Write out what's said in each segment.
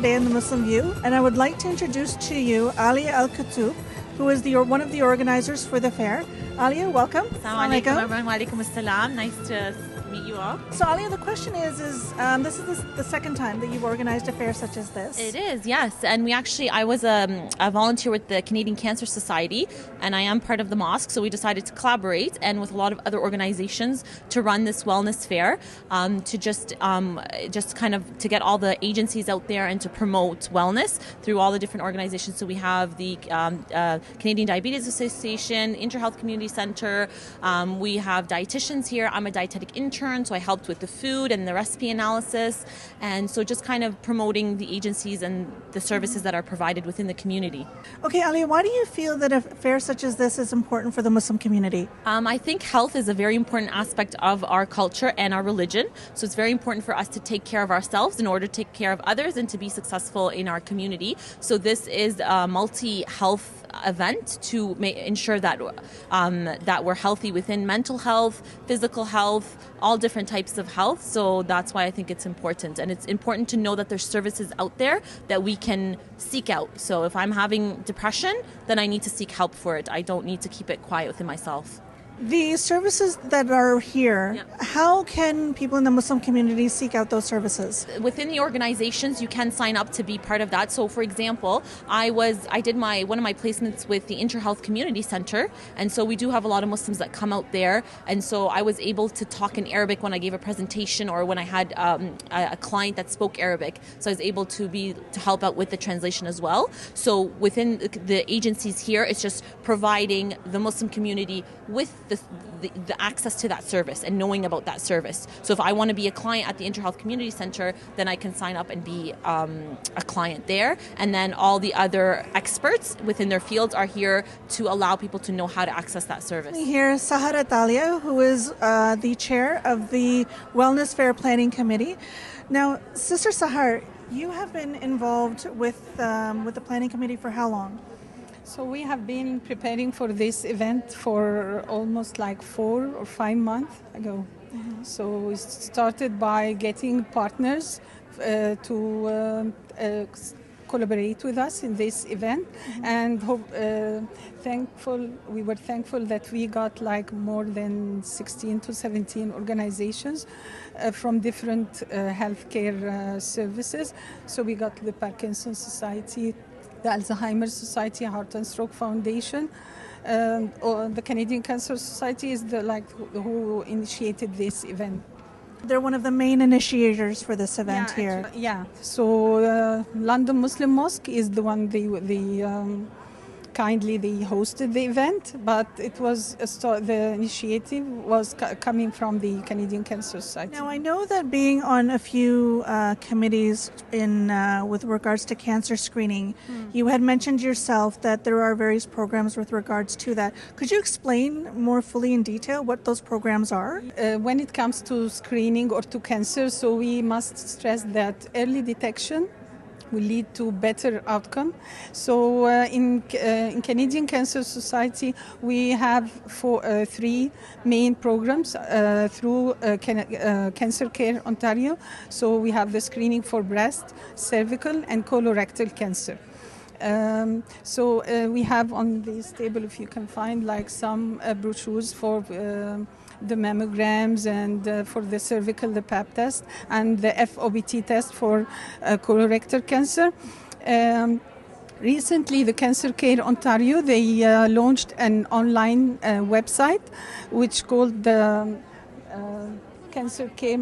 today in the Muslim View, and I would like to introduce to you Alia Al-Katoub, who is one of the organizers for the fair. Alia, welcome. Assalamu alaikum everyone. Wa alaikum assalam. Nice to meet you all. So Alia, the question is this is the second time that you've organized a fair such as this. It is, yes. And I was a volunteer with the Canadian Cancer Society, and I am part of the Mosque, so we decided to collaborate and with a lot of other organizations to run this wellness fair, to just kind of to get all the agencies out there and to promote wellness through all the different organizations. So we have the Canadian Diabetes Association, InterHealth Community Center, we have dietitians here. I'm a dietetic intern, so I helped with the food and the recipe analysis, and so just kind of promoting the agencies and the services that are provided within the community. Okay, Alia, why do you feel that a fair such as this is important for the Muslim community? I think health is a very important aspect of our culture and our religion, so it's very important for us to take care of ourselves in order to take care of others and to be successful in our community. So this is a multi-health event to ensure that that we're healthy within mental health, physical health, all different types of health. So that's why I think it's important. And it's important to know that there's services out there that we can seek out. So if I'm having depression, then I need to seek help for it. I don't need to keep it quiet within myself. The services that are here, how can people in the Muslim community seek out those services? Within the organizations, you can sign up to be part of that. So, for example, I did one of my placements with the InterHealth Community Center, and so we do have a lot of Muslims that come out there, and so I was able to talk in Arabic when I gave a presentation or when I had a client that spoke Arabic. So I was able to help out with the translation as well. So within the agencies here, it's just providing the Muslim community with the access to that service and knowing about that service. So if I want to be a client at the InterHealth Community Center, then I can sign up and be a client there. And then all the other experts within their fields are here to allow people to know how to access that service. Here, Sahar Atalia, who is the chair of the Wellness Fair Planning Committee. Now, Sister Sahar, you have been involved with the planning committee for how long? So we have been preparing for this event for almost like 4 or 5 months ago. Mm-hmm. So we started by getting partners to collaborate with us in this event, and we were thankful that we got like more than 16 to 17 organizations from different healthcare services. So we got the Parkinson's Society, the Alzheimer's Society, Heart and Stroke Foundation, or the Canadian Cancer Society is who initiated this event. They're one of the main initiators for this event here. So London Muslim Mosque is the one they hosted the event, but it was the initiative was coming from the Canadian Cancer Society. Now I know that being on a few committees with regards to cancer screening, you had mentioned yourself that there are various programs with regards to that. Could you explain more fully in detail what those programs are? When it comes to screening or to cancer, so we must stress that early detection will lead to better outcome. So in Canadian Cancer Society, we have 3 main programs through Cancer Care Ontario. So we have the screening for breast, cervical, and colorectal cancer. So we have on this table, if you can find, like some brochures for the mammograms and for the cervical, the PAP test, and the FOBT test for colorectal cancer. Recently, the Cancer Care Ontario, they launched an online website which called the Cancer Care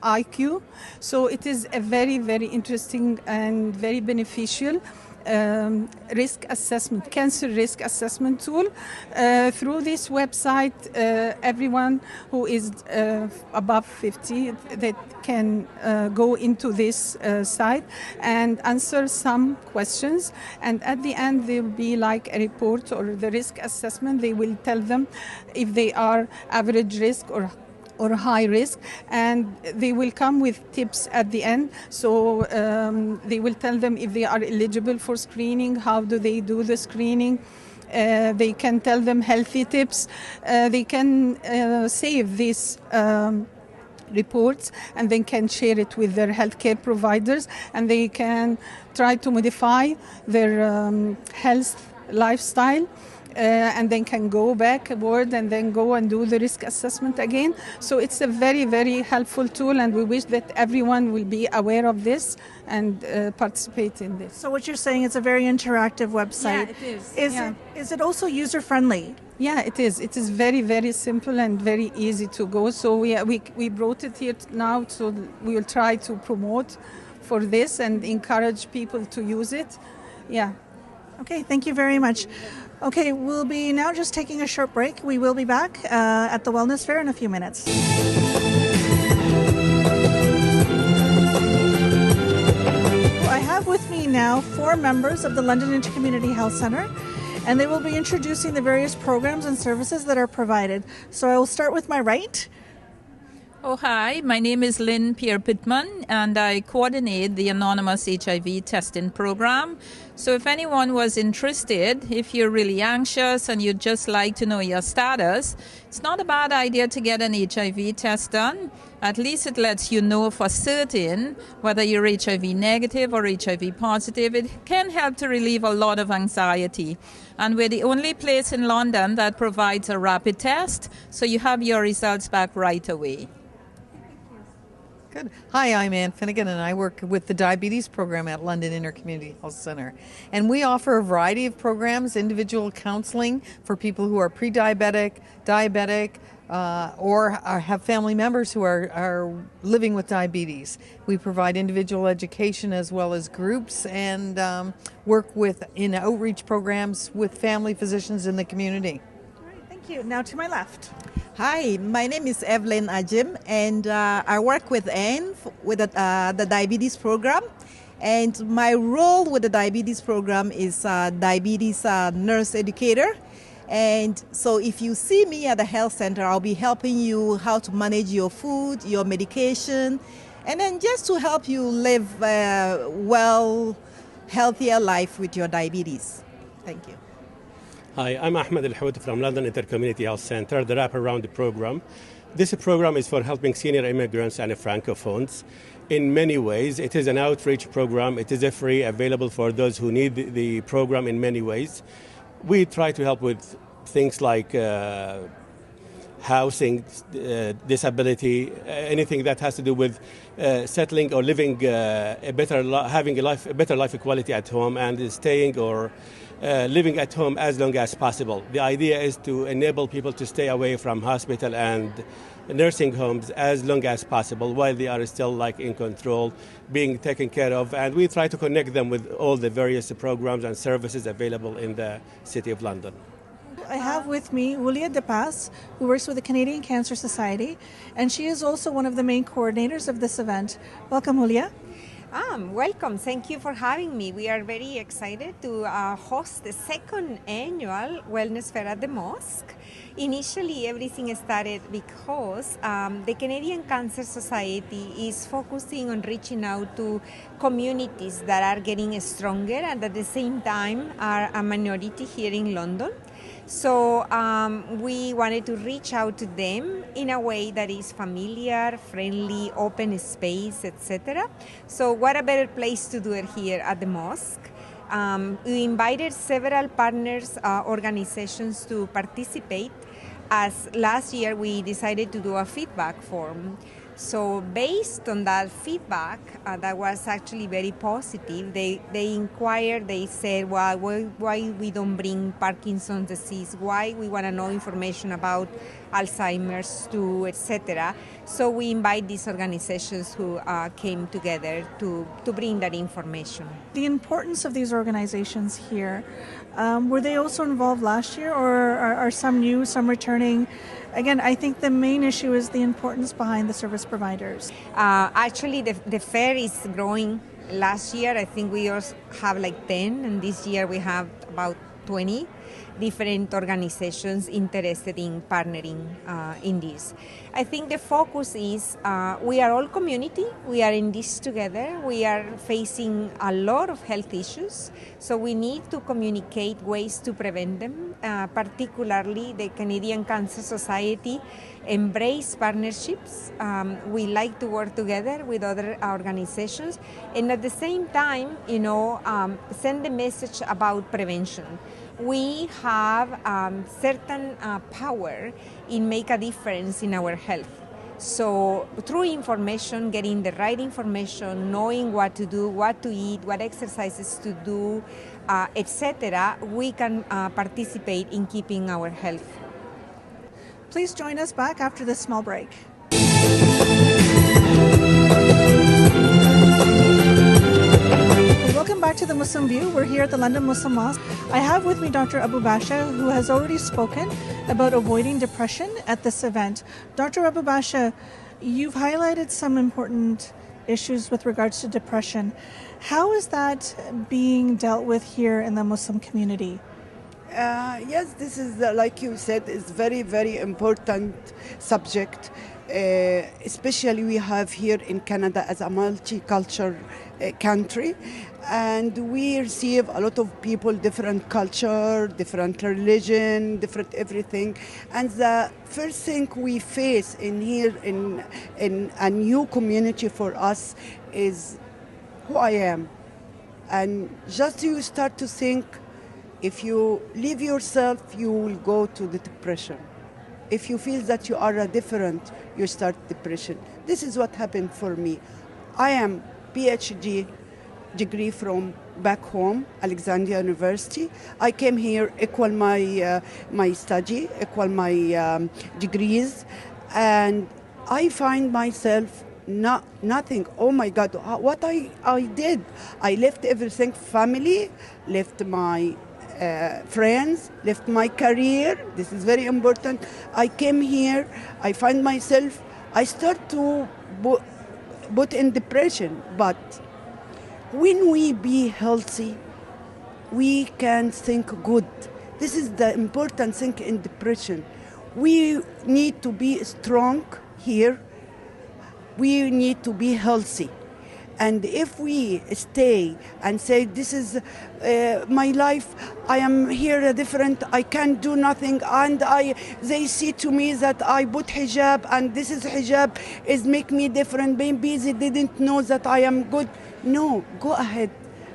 IQ. So it is a very, very interesting and very beneficial risk assessment, cancer risk assessment tool. Through this website, everyone who is above 50 that can go into this site and answer some questions, and at the end there will be like a report or the risk assessment. They will tell them if they are average risk or high risk, and they will come with tips at the end. So they will tell them if they are eligible for screening, how do they do the screening. They can tell them healthy tips. They can save this reports and then can share it with their healthcare providers, and they can try to modify their health lifestyle. And then can go backward and then go and do the risk assessment again. So it's a very, very helpful tool, and we wish that everyone will be aware of this and participate in this. So what you're saying, it's a very interactive website. Yeah, it is. Is it also user-friendly? Yeah, it is. It is very, very simple and very easy to go. So we brought it here now, so we will try to promote for this and encourage people to use it. Yeah. Okay, thank you very much. Okay, we'll be now just taking a short break. We will be back at the Wellness Fair in a few minutes. I have with me now 4 members of the London Intercommunity Health Centre, and they will be introducing the various programs and services that are provided. So I will start with my right. Oh, hi. My name is Lynn Pierre-Pittman, and I coordinate the Anonymous HIV testing program. So if anyone was interested, if you're really anxious and you'd just like to know your status, it's not a bad idea to get an HIV test done. At least it lets you know for certain whether you're HIV negative or HIV positive. It can help to relieve a lot of anxiety. And we're the only place in London that provides a rapid test, so you have your results back right away. Good. Hi, I'm Ann Finnegan, and I work with the diabetes program at London Intercommunity Health Centre. And we offer a variety of programs, individual counseling for people who are pre-diabetic, diabetic, or have family members who are living with diabetes. We provide individual education as well as groups, and work in outreach programs with family physicians in the community. All right, thank you. Now to my left. Hi, my name is Evelyn Ajim, and I work with Anne with the diabetes program. And my role with the diabetes program is diabetes nurse educator. And so if you see me at the health center, I'll be helping you how to manage your food, your medication, and then just to help you live a healthier life with your diabetes. Thank you. Hi, I'm Ahmed Al-Hout from London Intercommunity Health Centre, the wraparound program. This program is for helping senior immigrants and francophones. In many ways, it is an outreach program. It is free, available for those who need the program in many ways. We try to help with things like housing, disability, anything that has to do with settling or living having a better life quality at home and staying or living at home as long as possible. The idea is to enable people to stay away from hospital and nursing homes as long as possible while they are still in control, being taken care of, and we try to connect them with all the various programs and services available in the City of London. I have with me Julia De Paz, who works with the Canadian Cancer Society, and she is also one of the main coordinators of this event. Welcome, Julia. Welcome. Thank you for having me. We are very excited to host the second annual Wellness Fair at the Mosque. Initially, everything started because the Canadian Cancer Society is focusing on reaching out to communities that are getting stronger and at the same time are a minority here in London. So we wanted to reach out to them in a way that is familiar, friendly, open space, etc. So what a better place to do it here at the Mosque. We invited several partners, organizations to participate, as last year we decided to do a feedback form. So based on that feedback, that was actually very positive, they inquired, they said, well, why we don't bring Parkinson's disease, why we want to know information about Alzheimer's too, etc. So we invite these organizations who came together to bring that information. The importance of these organizations here, were they also involved last year, or are some new, some returning? Again, I think the main issue is the importance behind the service providers. Actually, the fair is growing. Last year, I think we also have 10, and this year we have about 20 different organizations interested in partnering in this. I think the focus is we are all community, we are in this together, we are facing a lot of health issues, so we need to communicate ways to prevent them, particularly the Canadian Cancer Society embrace partnerships. We like to work together with other organizations, and at the same time, send the message about prevention. We have certain power in make a difference in our health. So through information, getting the right information, knowing what to do, what to eat, what exercises to do, etc., we can participate in keeping our health. Please join us back after this small break. Welcome back to the Muslim View. We're here at the London Muslim Mosque. I have with me Dr. Abu Basha, who has already spoken about avoiding depression at this event. Dr. Abu Basha, you've highlighted some important issues with regards to depression. How is that being dealt with here in the Muslim community? Yes, this is, like you said, is very, very important subject. Especially we have here in Canada as a multicultural country, and we receive a lot of people, different culture, different religion, different everything. And the first thing we face in here in a new community for us is who I am. And just you start to think, if you leave yourself, you will go to the depression. If you feel that you are different, you start depression. This is what happened for me. I am PhD degree from back home, Alexandria University. I came here, equal my study, equal my degrees, and I find myself nothing. Oh my God, what I did. I left everything, family, left my friends, left my career. This is very important. I came here, I find myself, I start to put in depression. But when we be healthy, we can think good. This is the important thing in depression. We need to be strong here. We need to be healthy. And if we stay and say, this is my life, I am here different, I can't do nothing, and they see to me that I put hijab, and this is hijab is make me different, maybe they didn't know that I am good. No, go ahead,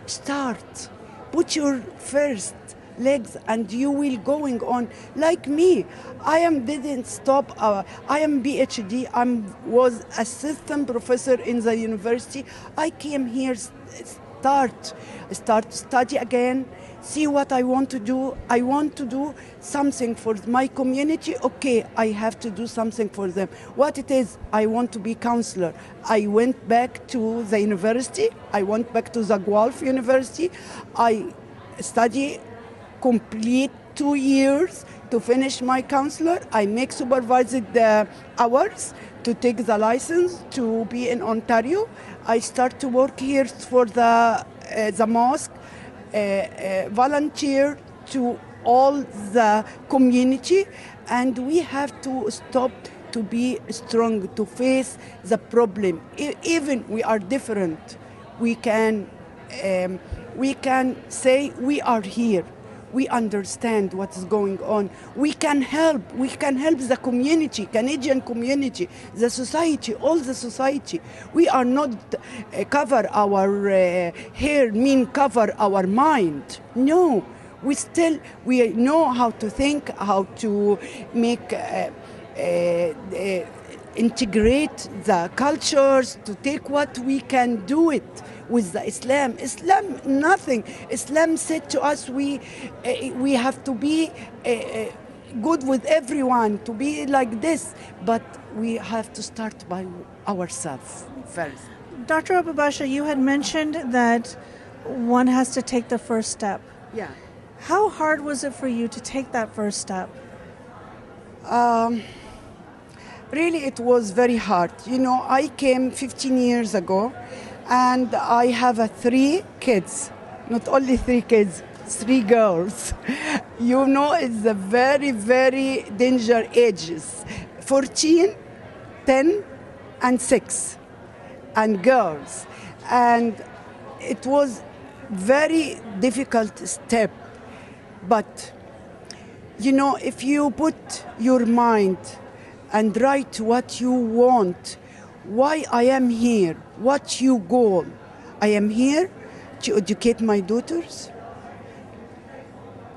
start, put your first legs, and you will going on. Like me, didn't stop. I am PhD. Was assistant professor in the university. I came here, start study again, see what I want to do. I want to do something for my community. Okay, I have to do something for them. What it is, I want to be counselor. I went back to the university. I went back to the Guelph University. I study complete 2 years to finish my counselor. I make supervised hours to take the license to be in Ontario. I start to work here for the mosque, volunteer to all the community, and we have to stop to be strong, to face the problem. Even we are different, we can say we are here. We understand what is going on. We can help the community, Canadian community, the society, all the society. We are not cover our hair, cover our mind. No, we know how to think, how to make, integrate the cultures, to take what we can do it. With the Islam, nothing. Islam said to us, we have to be good with everyone, to be like this, but we have to start by ourselves first. Dr. Abu Basha, you had mentioned that one has to take the first step. Yeah. How hard was it for you to take that first step? Really, it was very hard. I came 15 years ago, and I have 3 kids, not only 3 kids, 3 girls. It's a very, very dangerous ages. 14, 10, and 6, and girls. And it was very difficult step. But, if you put your mind and write what you want, why I am here, what your goal. I am here to educate my daughters,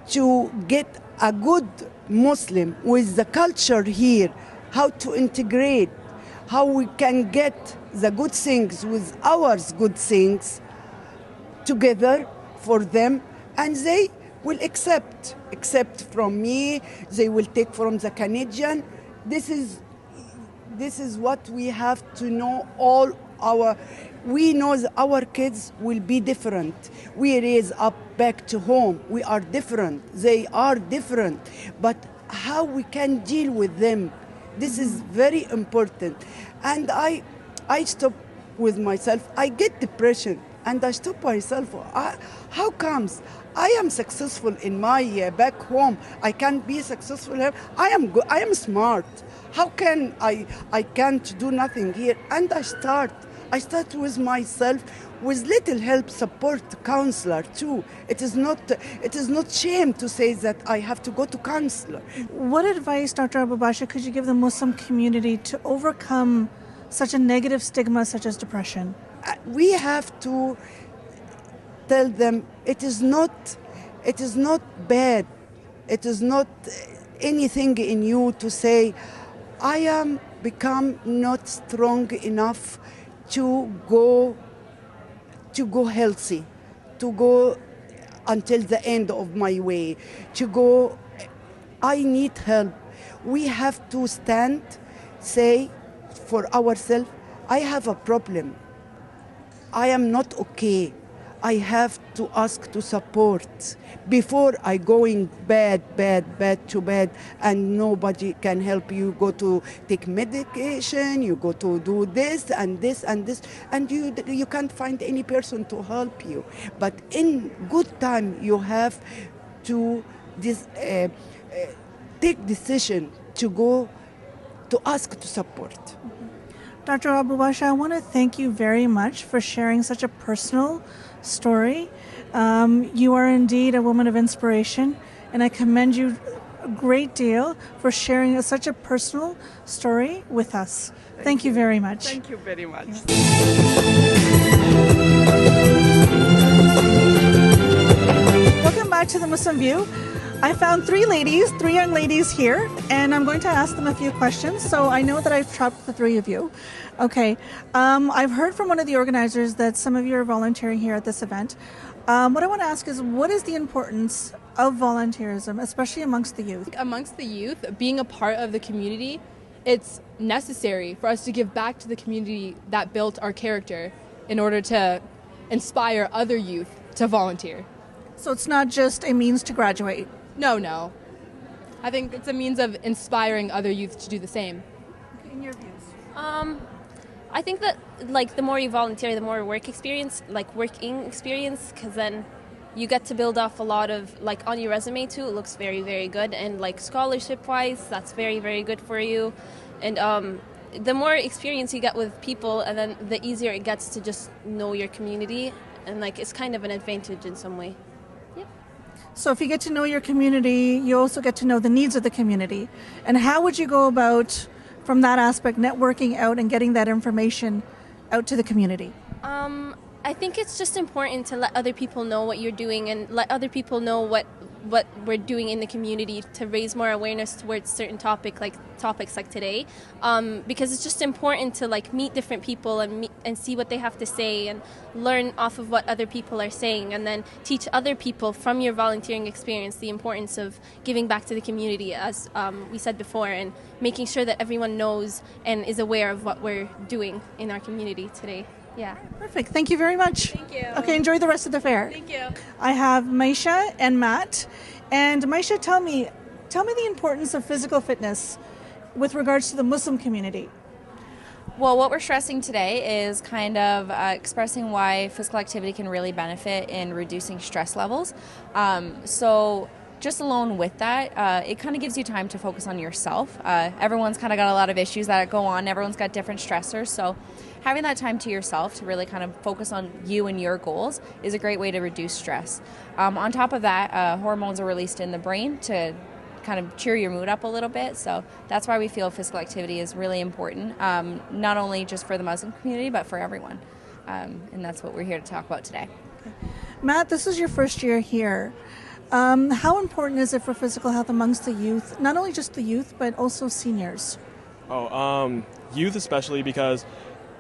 to get a good Muslim with the culture here, how to integrate, how we can get the good things with our good things together for them, and they will accept from me, they will take from the Canadian. This is what we have to know. We know that our kids will be different. We raise up back to home. We are different. They are different. But how we can deal with them, this is very important. And I stop with myself. I get depression, and I stop myself. How comes I am successful in my back home? I can't be successful here. I am smart. How can I can't do nothing here? And I start with myself, with little help, support, counselor too. It is not shame to say that I have to go to counselor. What advice, Dr. Abu Basha, could you give the Muslim community to overcome such a negative stigma such as depression? We have to tell them it is not bad. It is not anything in you to say, I am become not strong enough to go healthy, to go until the end of my way, to go, I need help. We have to stand, say for ourselves, I have a problem. I am not okay. I have to ask to support before I going bad to bad, and nobody can help you. Go to take medication, you go to do this and this and this, and you can't find any person to help you. But in good time, you have to take decision to go to ask to support. Dr. Abu Basha, I want to thank you very much for sharing such a personal story. You are indeed a woman of inspiration, and I commend you a great deal for sharing such a personal story with us. Thank you very much. Thank you very much. Welcome back to the Muslim View. I found three young ladies here, and I'm going to ask them a few questions. So I know that I've trapped the three of you. Okay. I've heard from one of the organizers that some of you are volunteering here at this event. What I want to ask is, what is the importance of volunteerism, especially amongst the youth? Amongst the youth, being a part of the community, it's necessary for us to give back to the community that built our character in order to inspire other youth to volunteer. So it's not just a means to graduate? No. I think it's a means of inspiring other youth to do the same. In your views? I think that the more you volunteer, the more working experience, because then you get to build off a lot of, on your resume too, it looks very, very good. And scholarship-wise, that's very, very good for you. And the more experience you get with people, and then the easier it gets to just know your community. And it's kind of an advantage in some way. So if you get to know your community, you also get to know the needs of the community. And how would you go about, from that aspect, networking out and getting that information out to the community? I think it's just important to let other people know what you're doing, and let other people know what we're doing in the community to raise more awareness towards certain topics like today, because it's just important to meet different people and see what they have to say and learn off of what other people are saying, and then teach other people from your volunteering experience the importance of giving back to the community, as we said before, and making sure that everyone knows and is aware of what we're doing in our community today. Yeah. Perfect. Thank you very much. Thank you. Okay, enjoy the rest of the fair. Thank you. I have Maisha and Matt. And Maisha, tell me the importance of physical fitness with regards to the Muslim community. Well, what we're stressing today is kind of expressing why physical activity can really benefit in reducing stress levels. So just alone with that, it kind of gives you time to focus on yourself. Everyone's kind of got a lot of issues that go on. Everyone's got different stressors. So having that time to yourself to really kind of focus on you and your goals is a great way to reduce stress. On top of that, hormones are released in the brain to kind of cheer your mood up a little bit. So that's why we feel physical activity is really important, not only just for the Muslim community, but for everyone. And that's what we're here to talk about today. Okay. Matt, this is your first year here. How important is it for physical health amongst the youth, not only just the youth, but also seniors? Youth especially, because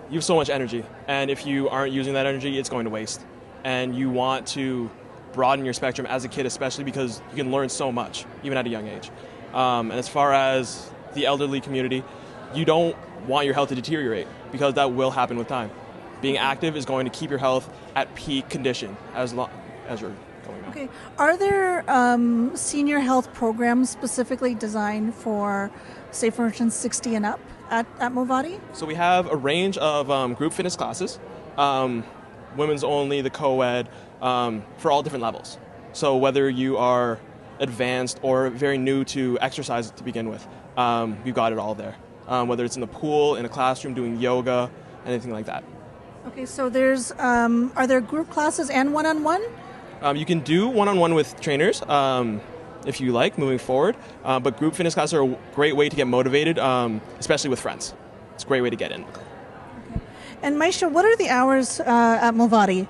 you have so much energy, and if you aren't using that energy, it's going to waste. And you want to broaden your spectrum as a kid, especially because you can learn so much, even at a young age. And as far as the elderly community, you don't want your health to deteriorate, because that will happen with time. Being active is going to keep your health at peak condition as long as you're going on. Okay. Are there senior health programs specifically designed for, say, for instance, 60 and up at Movati? So we have a range of group fitness classes, women's only, the co-ed, for all different levels. So whether you are advanced or very new to exercise to begin with, we've got it all there. Whether it's in the pool, in a classroom, doing yoga, anything like that. Okay, so there's, are there group classes and one-on-one? You can do one-on-one with trainers if you like, moving forward. But group fitness classes are a great way to get motivated, especially with friends. It's a great way to get in. Okay. And Maisha, what are the hours at Movati?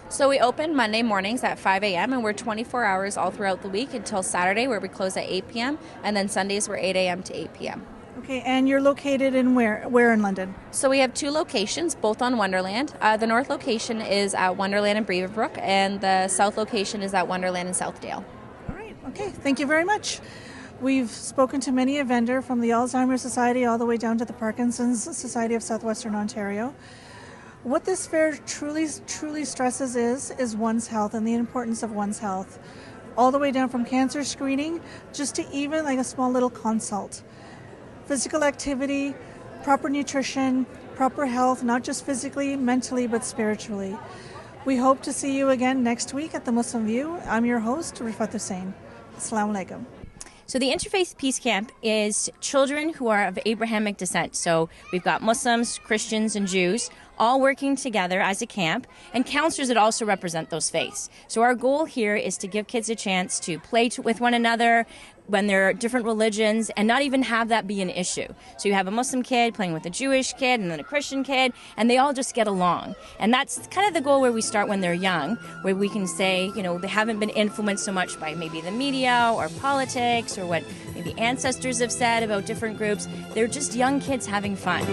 So we open Monday mornings at 5 a.m. and we're 24 hours all throughout the week until Saturday, where we close at 8 p.m. And then Sundays we're 8 a.m. to 8 p.m. Okay, and you're located in where in London? So we have two locations, both on Wonderland. The north location is at Wonderland in Beaverbrook, and the south location is at Wonderland in Southdale. All right, okay, thank you very much. We've spoken to many a vendor, from the Alzheimer's Society all the way down to the Parkinson's Society of Southwestern Ontario. What this fair truly stresses is one's health and the importance of one's health, all the way down from cancer screening just to even like a small little consult. Physical activity, proper nutrition, proper health, not just physically, mentally, but spiritually. We hope to see you again next week at the Muslim View. I'm your host, Rifat Hussain. Assalamu alaikum. So the Interfaith Peace Camp is children who are of Abrahamic descent. So we've got Muslims, Christians, and Jews all working together as a camp, and counselors that also represent those faiths. So our goal here is to give kids a chance to play with one another when they're different religions and not even have that be an issue. So you have a Muslim kid playing with a Jewish kid and then a Christian kid, and they all just get along. And that's kind of the goal where we start when they're young, where we can say, you know, they haven't been influenced so much by maybe the media or politics or what maybe ancestors have said about different groups. They're just young kids having fun.